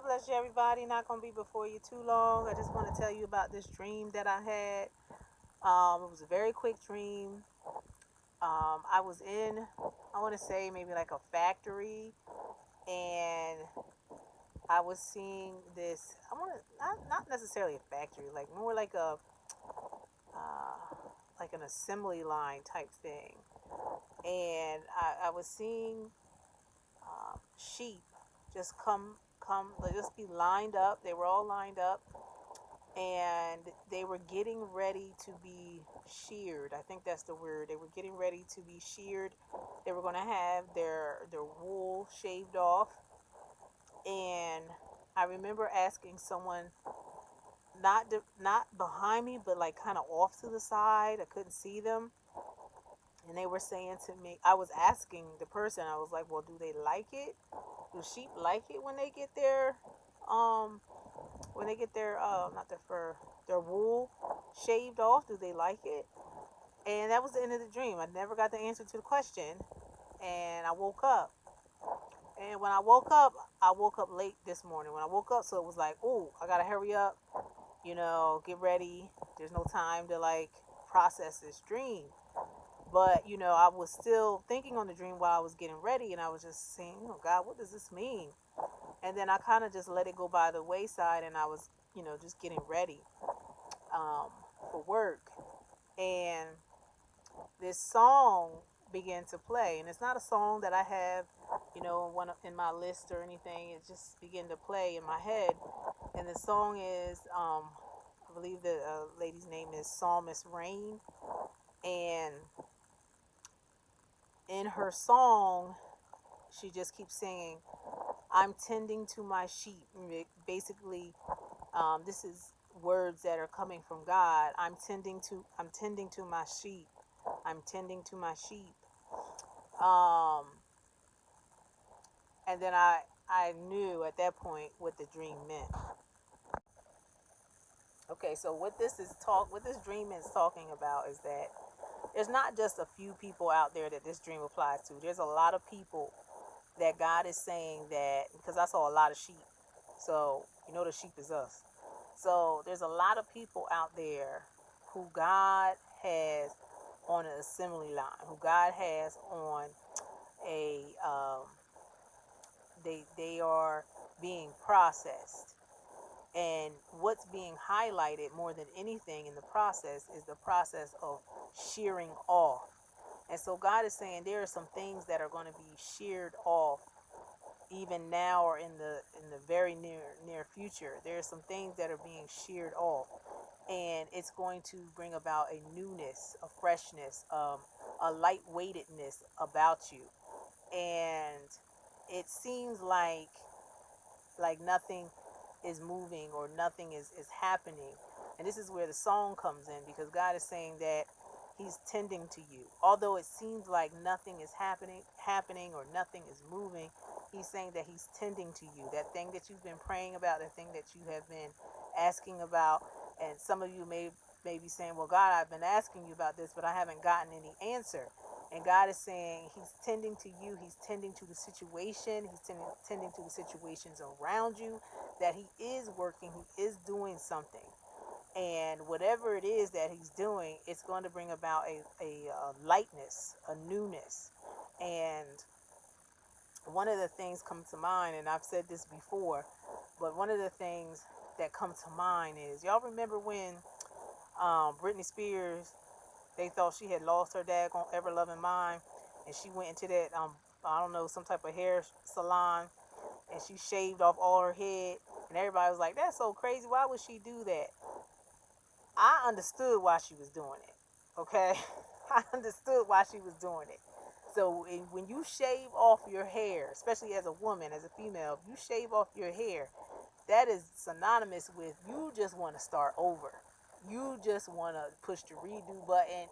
bless you, everybody. Not gonna be before you too long. I just want to tell you about this dream that I had. It was a very quick dream. I was in, I want to say maybe like a factory, and I was seeing this. I want to not necessarily a factory, like more uh, like an assembly line type thing. And I was seeing sheep just come, like, just be lined up. They were all lined up, and they were getting ready to be sheared. I think that's the word. They were getting ready to be sheared. They were going to have their wool shaved off. And I remember asking someone, not behind me, but like kind of off to the side. I couldn't see them. And they were saying to me, I was asking the person, I was like, well, do they like it? Do sheep like it um when they get their not their fur, their wool shaved off? Do they like it? And that was the end of the dream. I never got the answer to the question, and I woke up. And when I woke up late this morning. When I woke up, so it was like, oh, I gotta hurry up, get ready. There's no time to like process this dream. But I was still thinking on the dream while I was getting ready, and I was just saying, oh God, what does this mean? And then I kind of just let it go by the wayside, and I was, just getting ready um, for work. And this song began to play, and it's not a song that I have, one in my list or anything. It just began to play in my head, and the song is, I believe the lady's name is Psalmist Rain, and in her song, she just keeps singing, "I'm tending to my sheep." Basically, this is words that are coming from God. I'm tending to my sheep. I'm tending to my sheep. Um, and then I knew at that point what the dream meant. Okay, so what this dream is talking about is that there's not just a few people out there that this dream applies to. There's a lot of people that God is saying that, because I saw a lot of sheep. So, the sheep is us. So, there's a lot of people out there who God has on an assembly line, who God has on a they are being processed. And what's being highlighted more than anything in the process is the process of shearing off. And so God is saying there are some things that are going to be sheared off even now, or in the very near future. There are some things that are being sheared off, and it's going to bring about a newness, a freshness, a lightweightedness about you. And it seems like nothing is moving, or nothing is happening. And this is where the song comes in, because God is saying that he's tending to you. Although it seems like nothing is happening or nothing is moving, he's saying that he's tending to you. That thing that you've been praying about, the thing that you have been asking about. And some of you may be saying, well, God, I've been asking you about this, but I haven't gotten any answer. And God is saying he's tending to you. He's tending to the situation. He's tending to the situations around you, that he is working. He is doing something. And whatever it is that he's doing, it's going to bring about a lightness, a newness. And one of the things comes to mind, and I've said this before, but one of the things that come to mind is, y'all remember when Britney Spears, they thought she had lost her daggone ever loving mind, and she went into that I don't know, some type of hair salon, and she shaved off all her head, and everybody was like, that's so crazy, why would she do that? I understood why she was doing it. Okay, I understood why she was doing it. So when you shave off your hair, especially as a woman, as a female, if you shave off your hair, that is synonymous with you just want to start over. You just want to push the redo button.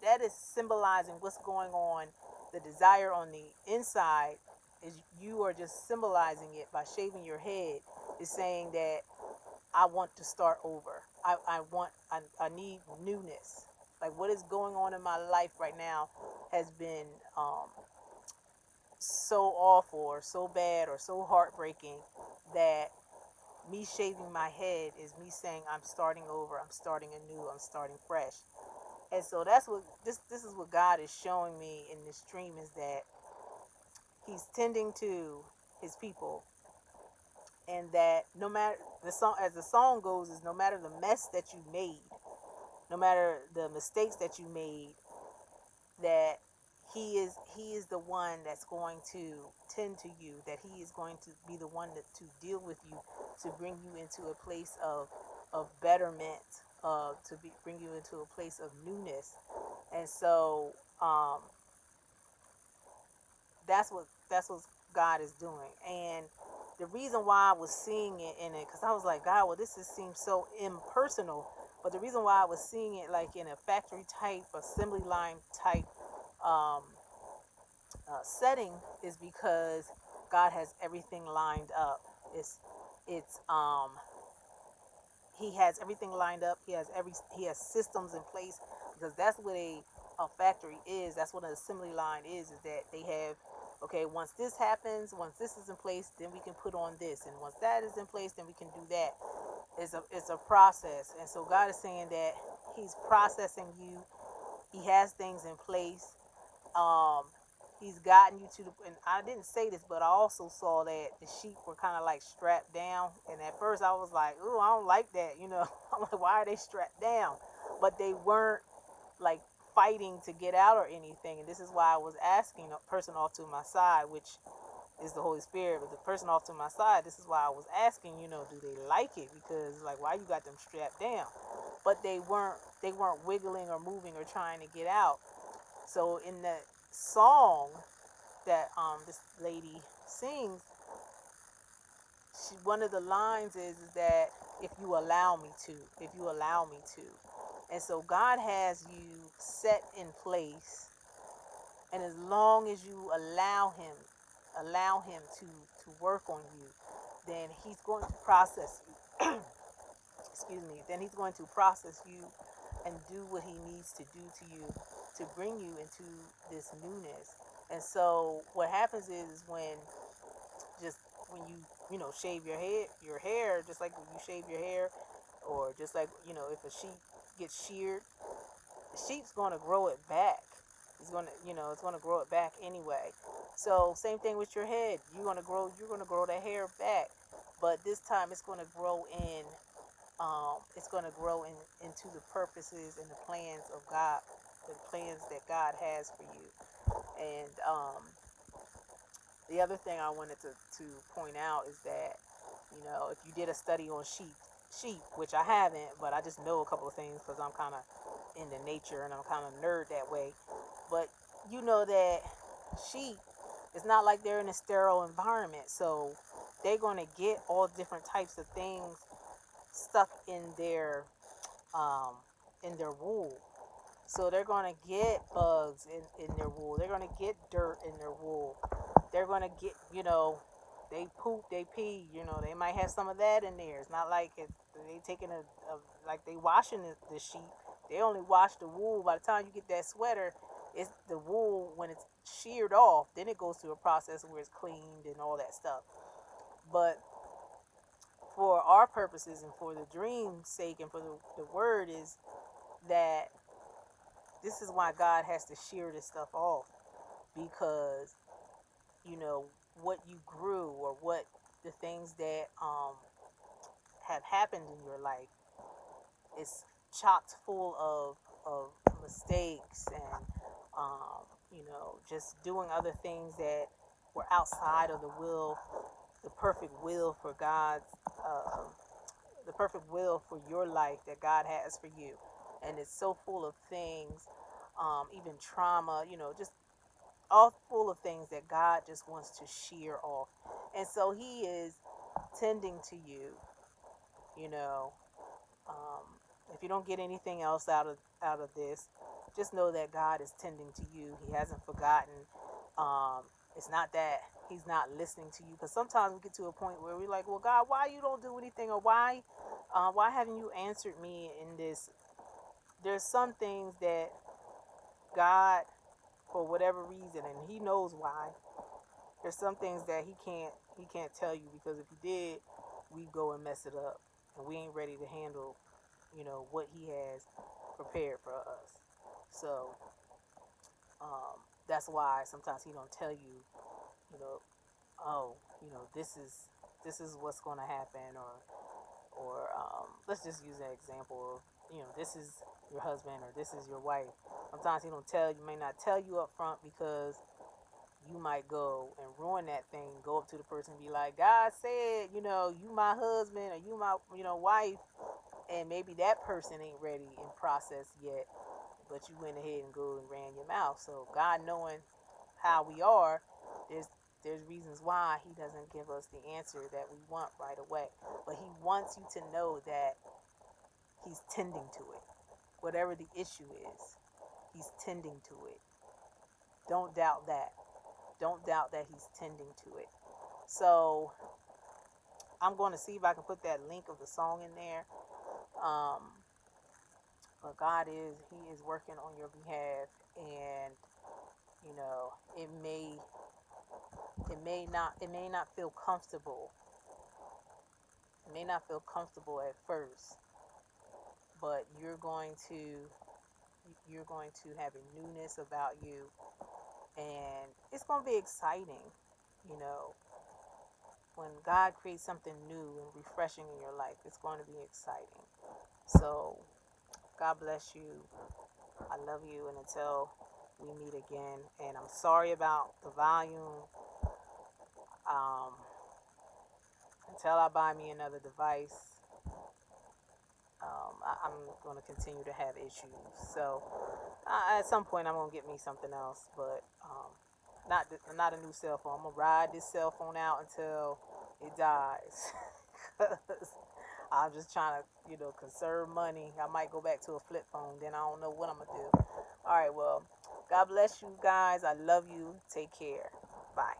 That is symbolizing what's going on. The desire on the inside is, you are just symbolizing it by shaving your head. Is saying that I want to start over. I need newness. Like, what is going on in my life right now has been so awful or so bad or so heartbreaking that me shaving my head is me saying I'm starting over, I'm starting anew, I'm starting fresh. And so that's what this is what God is showing me in this dream, is that he's tending to his people, and that no matter the song, as the song goes, is no matter the mess that you made, no matter the mistakes that you made, that he is the one that's going to tend to you, that he is going to be the one to deal with you, to bring you into a place of betterment, bring you into a place of newness. And so that's what God is doing. And the reason why I was seeing it in it, because I was like, God, well, this just seems so impersonal. But the reason why I was seeing it like in a factory type, assembly line type um, setting, is because God has everything lined up. It's he has everything lined up. He has systems in place, because that's what a factory is. That's what an assembly line is that they have, okay, once this happens, once this is in place, then we can put on this, and once that is in place, then we can do that. It's a process. And so God is saying that he's processing you. He has things in place. um he's gotten you to the, and I didn't say this, but I also saw that the sheep were kind of like strapped down, and at first I was like, oh, I don't like that. I'm like, why are they strapped down? But they weren't like fighting to get out or anything. And this is why I was asking a person off to my side, which is the Holy Spirit. But the person off to my side, this is why I was asking, do they like it? Because like, why you got them strapped down? But they weren't wiggling or moving or trying to get out. So in the song that this lady sings, one of the lines is that, if you allow me to, if you allow me to. And so God has you set in place, and as long as you allow him to work on you, then he's going to process you. Excuse me. Then he's going to process you and do what he needs to do to you, to bring you into this newness. And so what happens is, just when you shave your hair, just like when you shave your hair, or just like, if a sheep gets sheared, the sheep's going to grow it back. It's going to grow it back anyway. So same thing with your head. You're going to grow the hair back, but this time it's going to grow into the purposes and the plans of God, the plans that God has for you. And the other thing I wanted to point out is that, if you did a study on sheep, which I haven't, but I just know a couple of things because I'm kind of into nature and I'm kind of nerd that way. But you know that sheep, it's not like they're in a sterile environment, so they're going to get all different types of things stuck um, in their wool. So they're going to get bugs in their wool. They're going to get dirt in their wool. They're going to get, they poop, they pee, they might have some of that in there. It's not like they taking like they washing the sheep. They only wash the wool. By the time you get that sweater, it's the wool, when it's sheared off, then it goes through a process where it's cleaned and all that stuff. But for our purposes and for the dream's sake and for the word, is that this is why God has to shear this stuff off, because you know what you grew, or what the things that have happened in your life is chocked full of mistakes, and just doing other things that were outside of the perfect will for God's uh, the perfect will for your life that God has for you. And it's so full of things, even trauma, just all full of things that God just wants to shear off. And so he is tending to you, you know. Um, if you don't get anything else out of this, just know that God is tending to you. He hasn't forgotten. It's not that he's not listening to you, because sometimes we get to a point where we're like, well, God, why you don't do anything, or why haven't you answered me in this? There's some things that God, for whatever reason, and he knows why, There's some things that he can't tell you, because if he did, we go and mess it up, and we ain't ready to handle, what he has prepared for us. So that's why sometimes he don't tell you, you know, oh, this is what's going to happen, or let's just use that example of, this is your husband or this is your wife. Sometimes he don't tell you, may not tell you up front, because you might go and ruin that thing. Go up to the person and be like, God said, you my husband, or you my, wife, and maybe that person ain't ready and processed yet, but you went ahead and go and ran your mouth. So God, knowing how we are, there's there's reasons why he doesn't give us the answer that we want right away. But he wants you to know that he's tending to it. Whatever the issue is, he's tending to it. Don't doubt that. Don't doubt that he's tending to it. So I'm going to see if I can put that link of the song in there. Um, but he is working on your behalf, and you know, it may not feel comfortable. It may not feel comfortable at first, but you're going to have a newness about you, and it's going to be exciting, you know. When God creates something new and refreshing in your life, it's going to be exciting. So, God bless you. I love you, and until we meet again, and I'm sorry about the volume. Um, until I buy me another device, I'm going to continue to have issues. So, at some point, I'm going to get me something else, but not a new cell phone. I'm going to ride this cell phone out until it dies. 'Cause I'm just trying to, conserve money. I might go back to a flip phone. Then I don't know what I'm going to do. All right, well, God bless you guys. I love you. Take care. Bye.